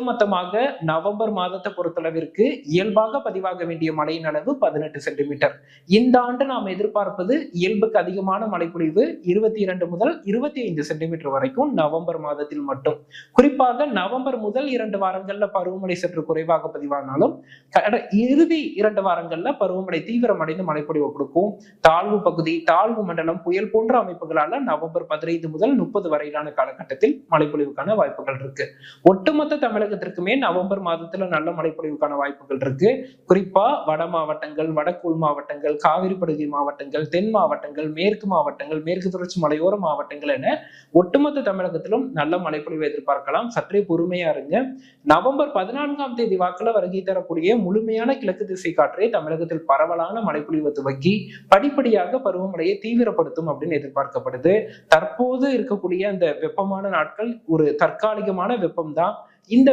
ஒட்டுமொத்தமாக நவம்பர் மாதத்தை பொறுத்தளவிற்கு இயல்பாக பதிவாக வேண்டிய மழையின் அளவு 18 சென்டிமீட்டர். இந்த ஆண்டு நாம் எதிர்பார்ப்பது இயல்புக்கு அதிகமான மழைப்பொழிவு 22 முதல் 25 சென்டிமீட்டர் வரைக்கும் நவம்பர் மாதத்தில் மட்டும். குறிப்பாக நவம்பர் முதல் 2 வாரங்கள்ல பருவமழை சற்று குறைவாக பதிவானாலும் இறுதி 2 வாரங்கள்ல பருவமழை தீவிரமடைந்து மழைப்பொழிவு கொடுக்கும். தாழ்வு பகுதி, தாழ்வு மண்டலம், புயல் போன்ற அமைப்புகளால நவம்பர் 15 முதல் 30 வரையிலான காலகட்டத்தில் மழைப்பொழிவுக்கான வாய்ப்புகள் இருக்கு. ஒட்டுமொத்த தமிழகத்திற்குமே நவம்பர் மாதத்துல நல்ல மழைப்பொழிவுக்கான வாய்ப்புகள் இருக்கு. குறிப்பா வட மாவட்டங்கள், வடக்கு உள் மாவட்டங்கள், காவிரி படுகை மாவட்டங்கள், தென் மாவட்டங்கள், மேற்கு மாவட்டங்கள், மேற்கு தொடர்ச்சி மலையோர மாவட்டங்கள் என ஒட்டுமொத்த தமிழகத்திலும் நல்ல மழைப்பொழிவு எதிர்பார்க்கலாம். சற்றே பொறுமையா இருங்க. நவம்பர் 14ஆம் தேதி வாக்குல வருகை தரக்கூடிய முழுமையான கிழக்கு திசை காற்றே தமிழகத்தில் பரவலான மழைப்பொழிவு துவக்கி படிப்படியாக பருவமழையை தீவிரப்படுத்தும் அப்படின்னு எதிர்பார்க்கப்படுது. தற்போது இருக்கக்கூடிய அந்த வெப்பமான நாட்கள் ஒரு தற்காலிகமான வெப்பம் தான். இந்த